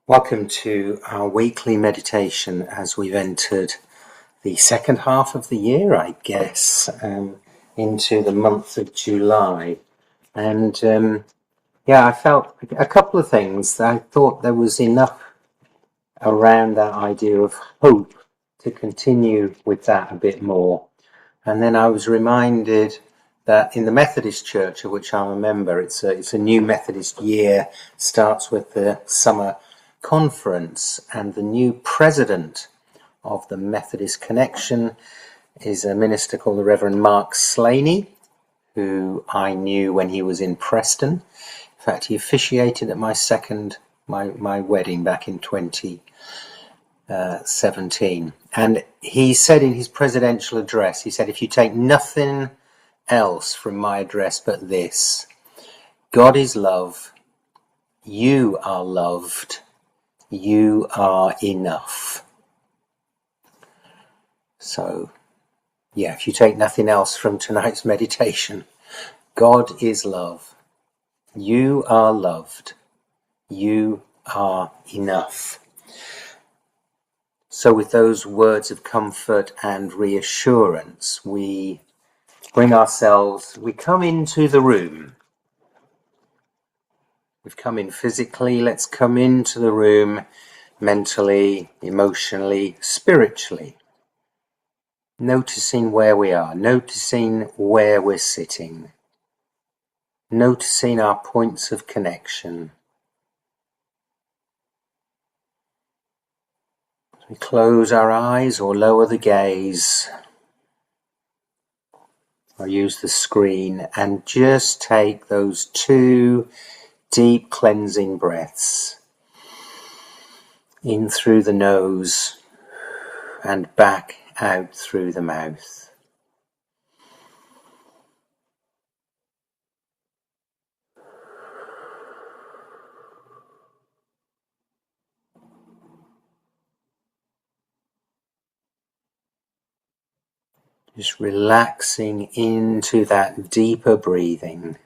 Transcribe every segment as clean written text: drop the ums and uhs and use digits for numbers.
Welcome to our weekly meditation as we've entered the second half of the year, I guess, into the month of July. And I felt a couple of things. I thought there was enough around that idea of hope to continue with that a bit more. And then I was reminded that in the Methodist Church, of which I'm a member, it's a new Methodist year, starts with the summer conference, and the new president of the Methodist Connection is a minister called the Reverend Mark Slaney, who I knew when he was in Preston. In fact, he officiated at my wedding back in 2017. And he said in his presidential address, he said, if you take nothing else from my address but this, God is love, you are loved, you are enough. So, if you take nothing else from tonight's meditation, God is love, you are loved, you are enough. So with those words of comfort and reassurance, we come into the room. We've come in physically, let's come into the room mentally, emotionally, spiritually. Noticing where we are, noticing where we're sitting, noticing our points of connection. We close our eyes or lower the gaze, or use the screen, and just take those 2 deep cleansing breaths in through the nose and back out through the mouth. Just relaxing into that deeper breathing.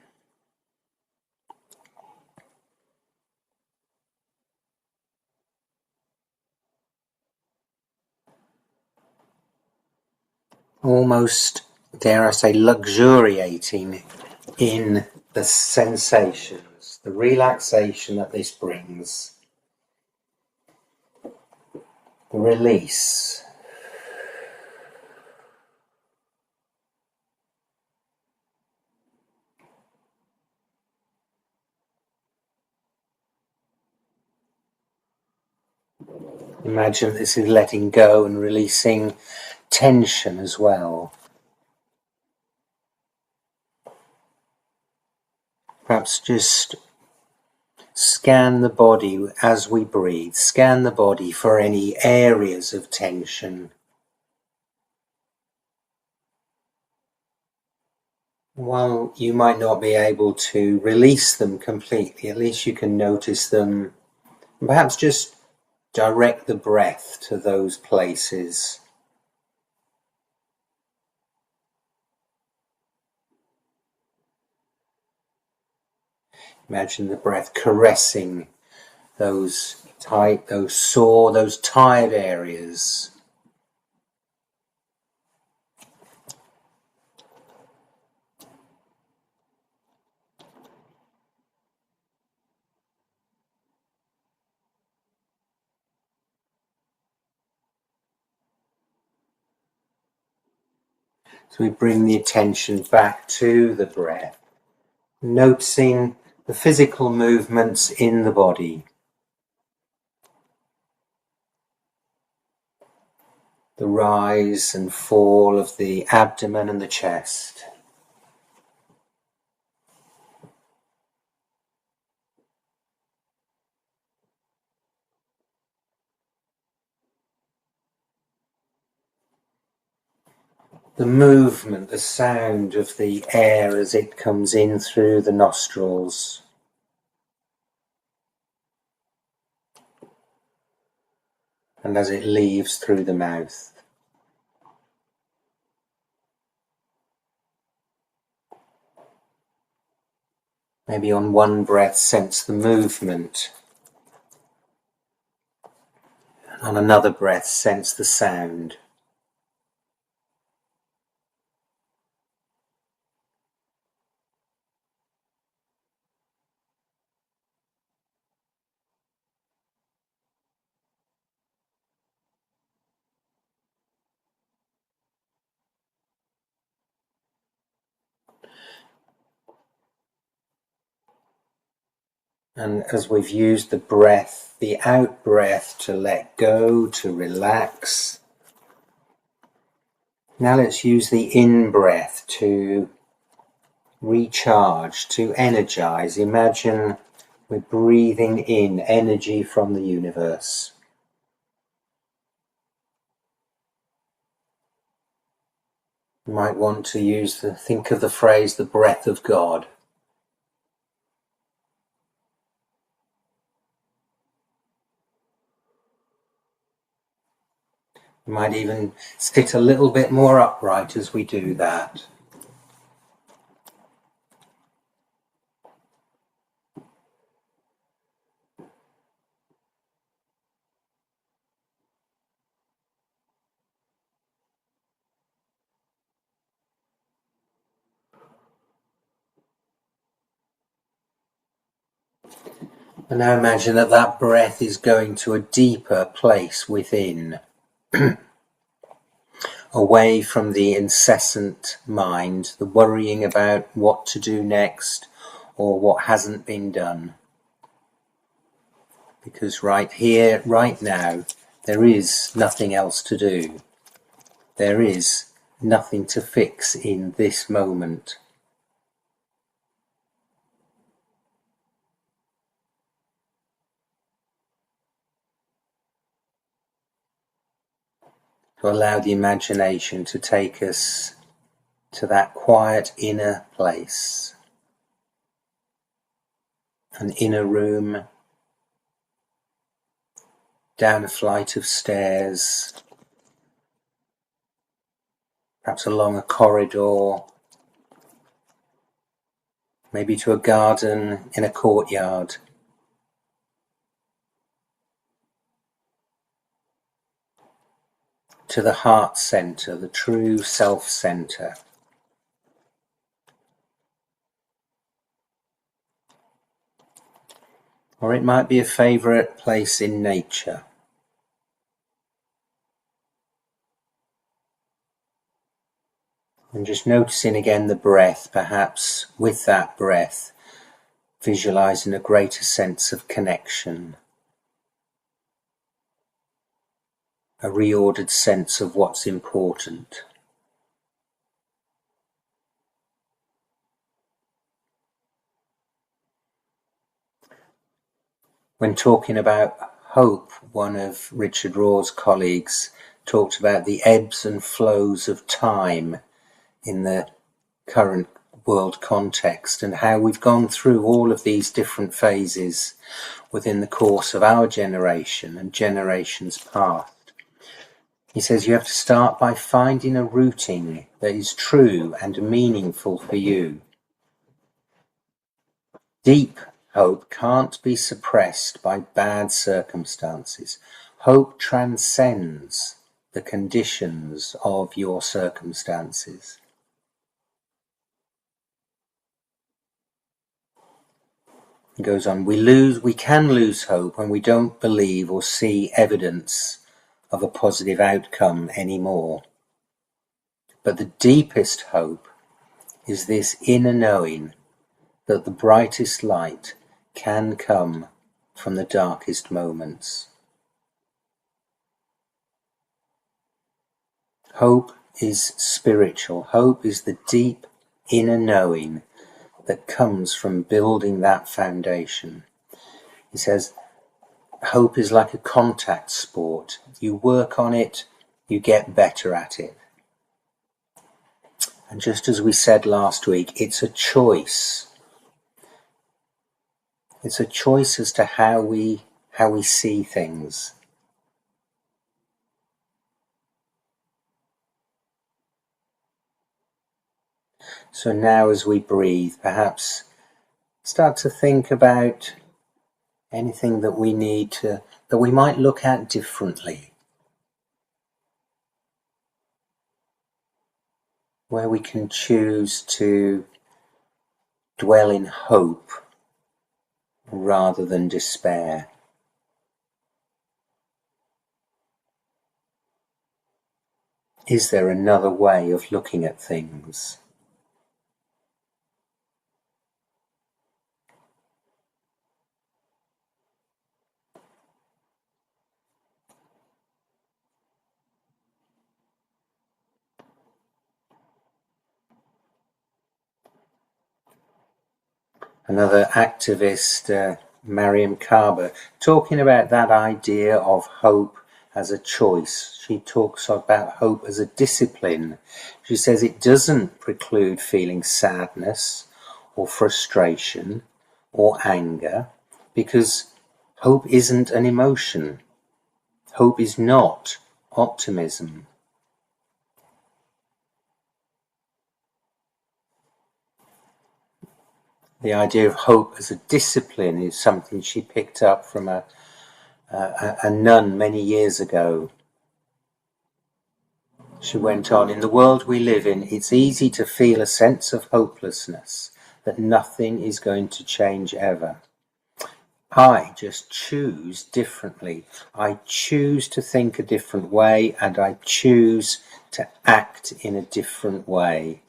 Almost, dare I say, luxuriating in the sensations, the relaxation that this brings, the release. Imagine this is letting go and releasing tension as well. Perhaps just scan the body as we breathe. Scan the body for any areas of tension. While you might not be able to release them completely, at least you can notice them. And perhaps just direct the breath to those places. Imagine the breath caressing those tight, those sore, those tired areas. So we bring the attention back to the breath, noticing the physical movements in the body. The rise and fall of the abdomen and the chest. The movement, the sound of the air as it comes in through the nostrils. And as it leaves through the mouth. Maybe on one breath, sense the movement On another breath, sense the sound. And as we've used the breath, the out breath to let go, to relax, now let's use the in breath to recharge, to energize. Imagine we're breathing in energy from the universe. You might want to think of the phrase, the breath of God. You might even sit a little bit more upright as we do that. And now imagine that that breath is going to a deeper place within, away from the incessant mind, the worrying about what to do next or what hasn't been done. Because right here, right now, there is nothing else to do. There is nothing to fix in this moment. To allow the imagination to take us to that quiet inner place, an inner room, down a flight of stairs, perhaps along a corridor, maybe to a garden in a courtyard. To the heart center, the true self center. Or it might be a favorite place in nature. And just noticing again the breath, perhaps with that breath, visualizing a greater sense of connection, a reordered sense of what's important. When talking about hope, one of Richard Rohr's colleagues talked about the ebbs and flows of time in the current world context and how we've gone through all of these different phases within the course of our generation and generations past. He says you have to start by finding a routine that is true and meaningful for you. Deep hope can't be suppressed by bad circumstances. Hope transcends the conditions of your circumstances. He goes on, we can lose hope when we don't believe or see evidence of a positive outcome anymore. But the deepest hope is this inner knowing that the brightest light can come from the darkest moments. Hope is spiritual. Hope is the deep inner knowing that comes from building that foundation. He says, hope is like a contact sport. You work on it, you get better at it. And just as we said last week, it's a choice. It's a choice as to how we see things. So now as we breathe, perhaps start to think about anything that we need to that we might look at differently, where we can choose to dwell in hope rather than despair. Is there another way of looking at things? Another activist, Mariame Kaba, talking about that idea of hope as a choice. She talks about hope as a discipline. She says it doesn't preclude feeling sadness or frustration or anger, because hope isn't an emotion. Hope is not optimism. The idea of hope as a discipline is something she picked up from a nun many years ago. She went on, in the world we live in, it's easy to feel a sense of hopelessness, that nothing is going to change ever. I just choose differently. I choose to think a different way, and I choose to act in a different way.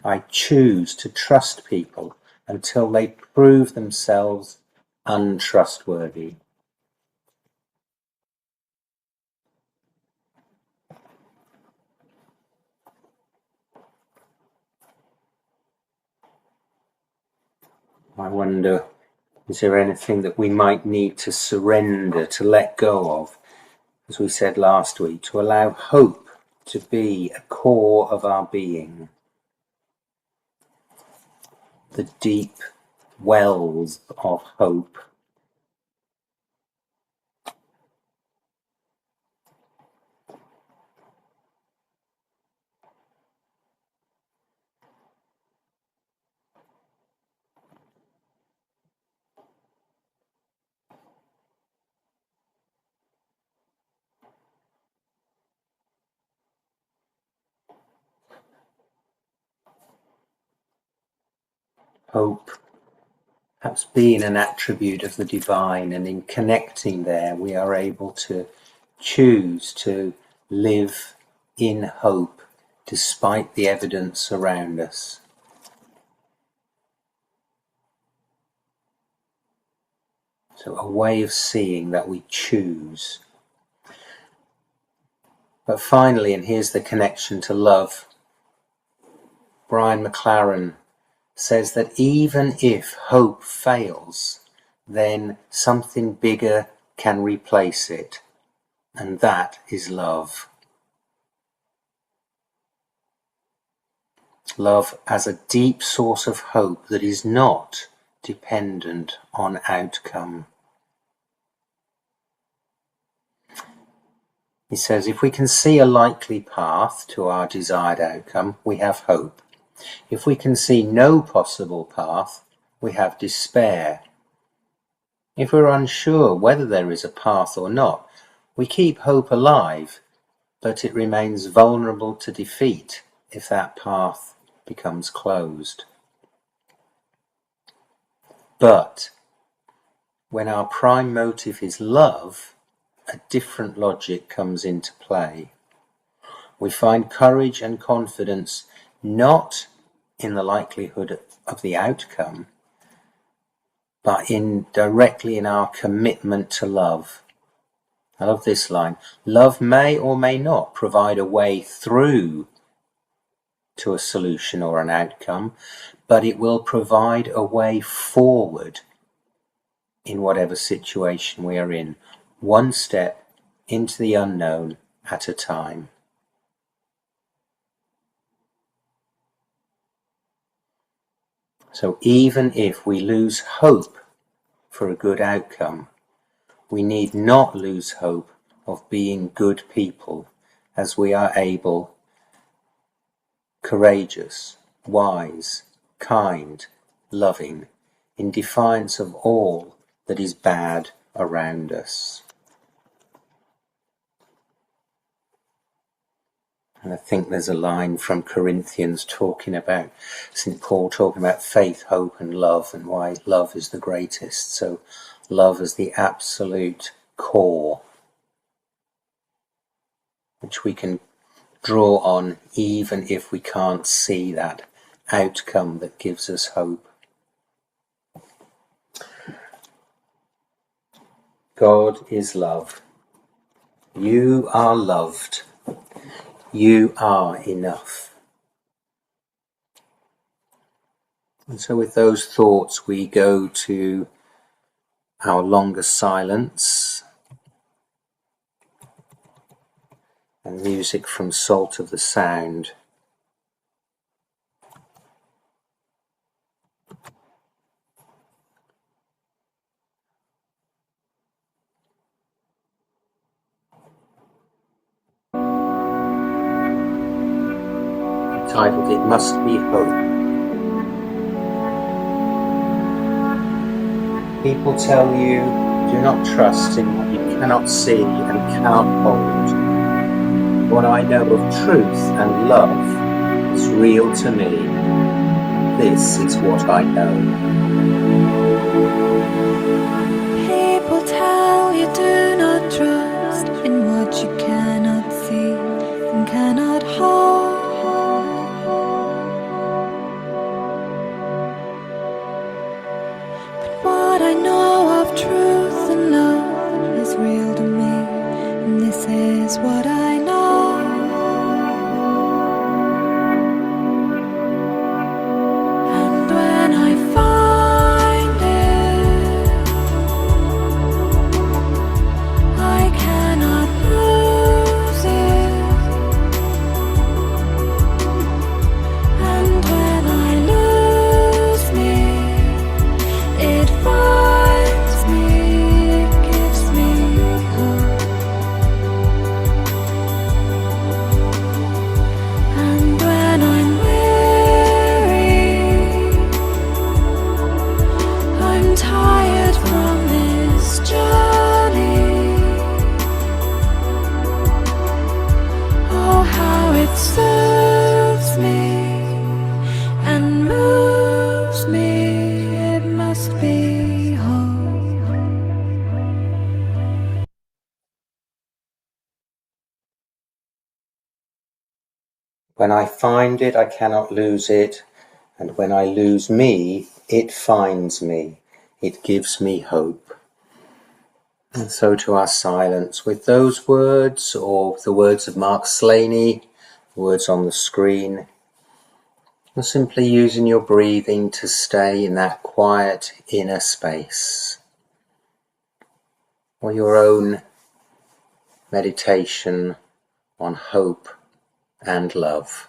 I choose to trust people until they prove themselves untrustworthy. I wonder, is there anything that we might need to surrender, to let go of, as we said last week, to allow hope to be a core of our being? The deep wells of hope. Hope perhaps being an attribute of the divine, and in connecting there we are able to choose to live in hope despite the evidence around us. So a way of seeing that we choose. But finally, and here's the connection to love, McLaren says that even if hope fails, then something bigger can replace it, and that is love. Love as a deep source of hope that is not dependent on outcome. He says, if we can see a likely path to our desired outcome, we have hope. If we can see no possible path, we have despair. If we're unsure whether there is a path or not, we keep hope alive, but it remains vulnerable to defeat if that path becomes closed. But when our prime motive is love, a different logic comes into play. We find courage and confidence not in the likelihood of the outcome, but directly in our commitment to love. I love this line. Love may or may not provide a way through to a solution or an outcome, but it will provide a way forward in whatever situation we are in, one step into the unknown at a time. So even if we lose hope for a good outcome, we need not lose hope of being good people, as we are able, courageous, wise, kind, loving, in defiance of all that is bad around us. And I think there's a line from Corinthians talking about St. Paul talking about faith, hope and love, and why love is the greatest. So love is the absolute core, which we can draw on even if we can't see that outcome that gives us hope. God is love. You are loved. You are enough. And so with those thoughts we go to our longer silence and music from Salt of the Sound. Titled It Must Be Hope. People tell you, do not trust in what you cannot see and cannot hold. What I know of truth and love is real to me. This is what I know. People tell you do not trust in what you cannot see and cannot hold. But what I know of truth and love is real to me, and this is what I know. And when I find it, I cannot lose it. And when I lose me, it finds me, it gives me hope. And when I'm weary, I'm tired from this journey. Oh, how it serves me and moves me, it must be hope. When I find it, I cannot lose it. And when I lose me, it finds me. It gives me hope. And so to our silence with those words, or the words of Mark Slaney, words on the screen, or simply using your breathing to stay in that quiet inner space, or your own meditation on hope and love.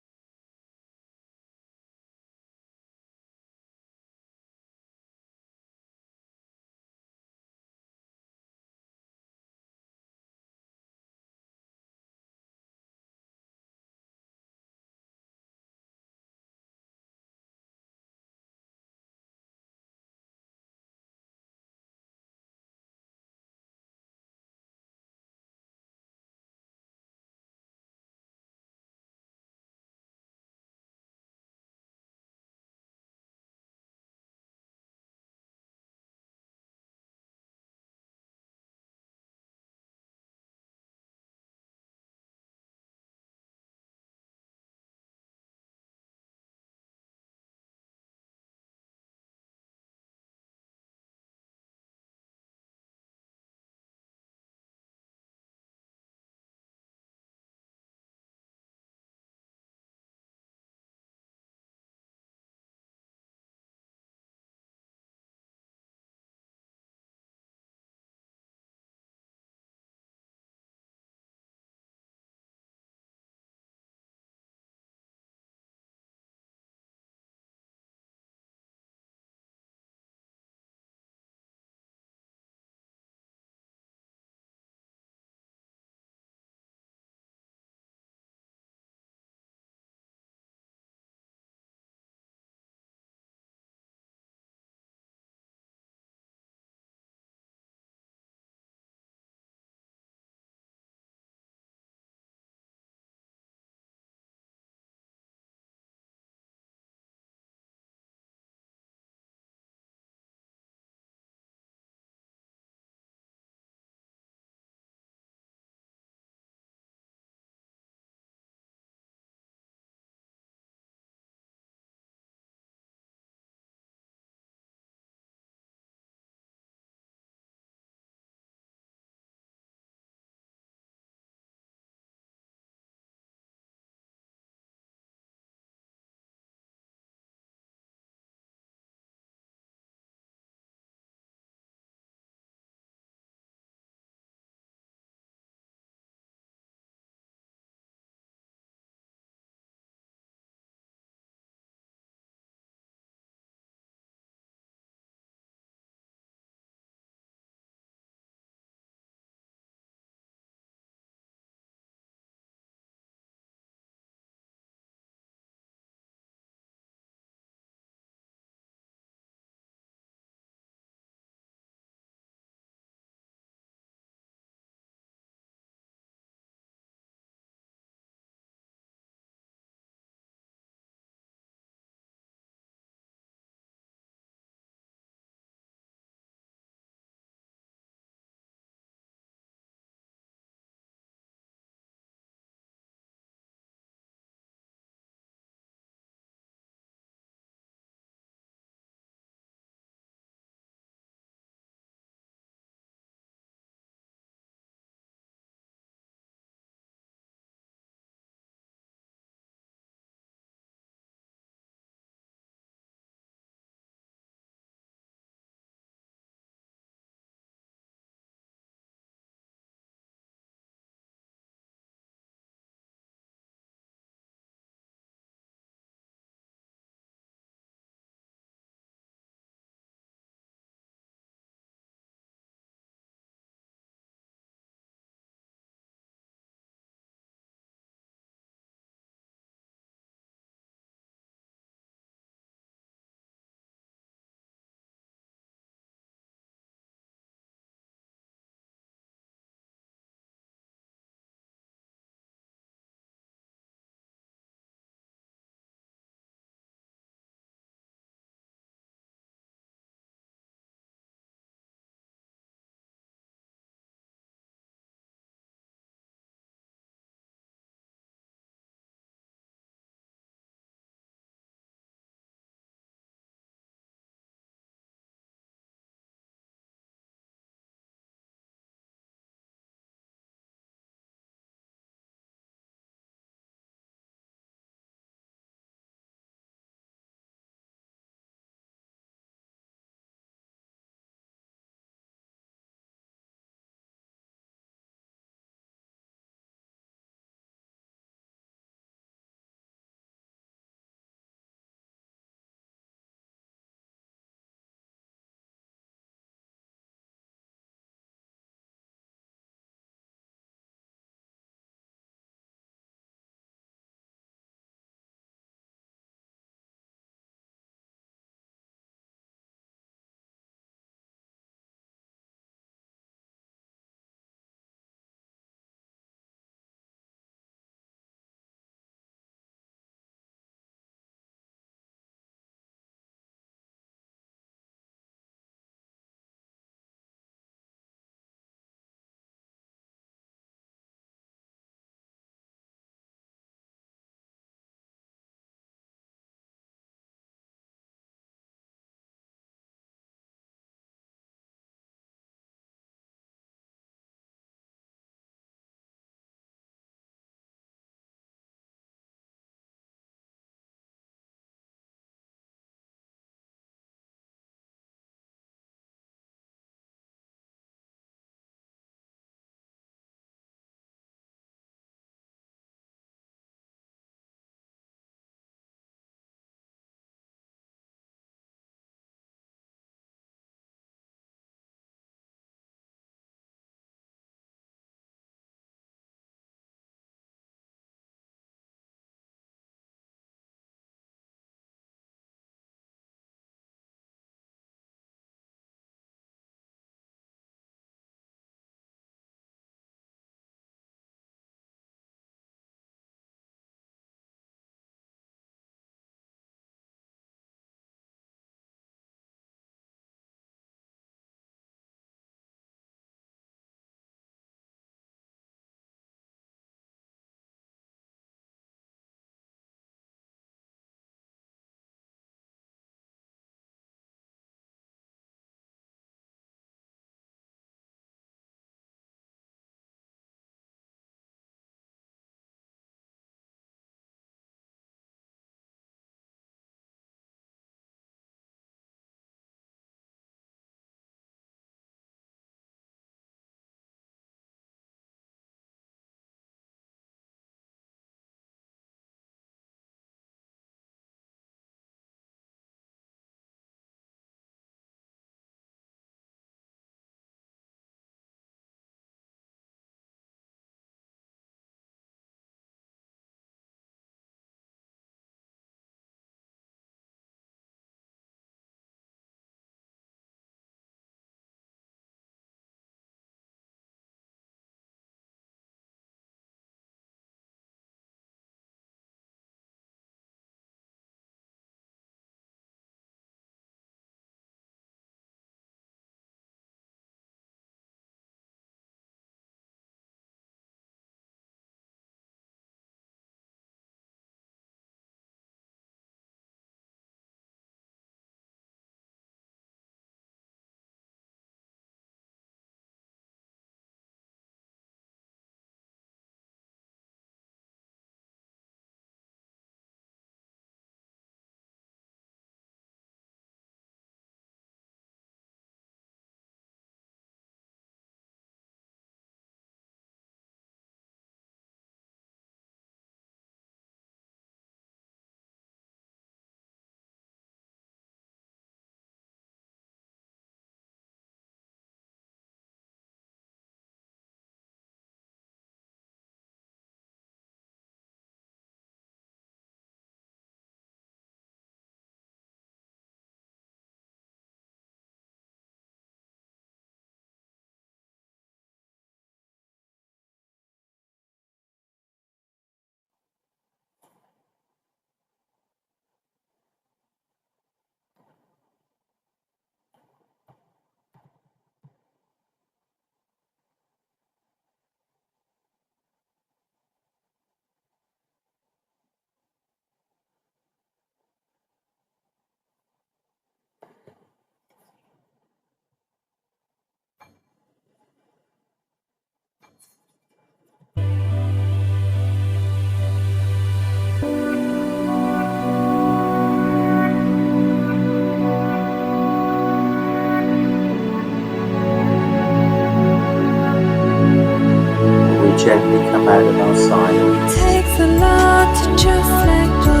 gently come out of our silence. It takes a lot to just let go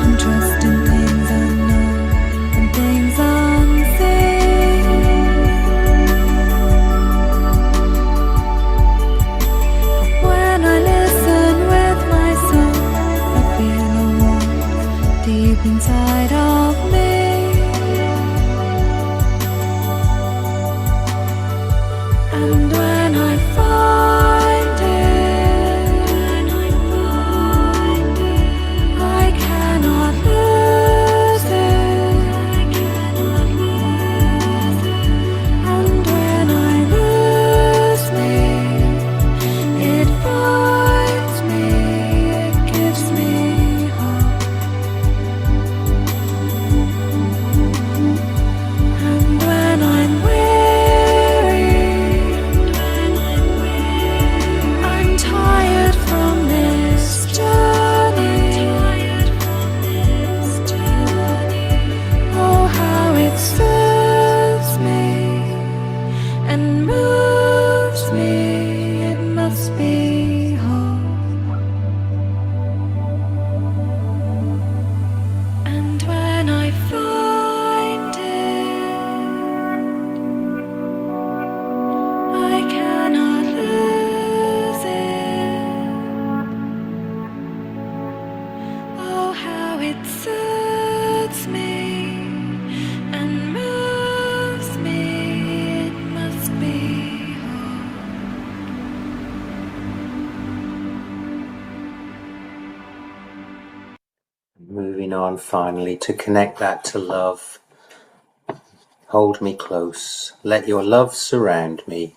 and trust in things unknown and things unseen. When I listen with my soul, I feel a warmth deep inside of me. And when I find it, I cannot lose it. And when I lose me, it finds me, it gives me hope. And when I'm weary, I'm tired from this journey. Oh, how it soothes me and moves me. It must be hope. And when I find it, I cannot lose it. Oh, how it soothes me and moves me. It must be hope. Moving on finally to connect that to love. Hold me close, let your love surround me.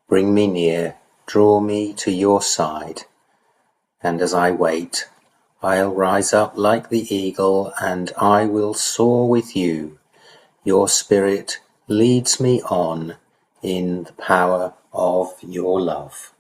Bring me near, draw me to your side. And as I wait, I'll rise up like the eagle and I will soar with you. Your spirit leads me on in the power of your love.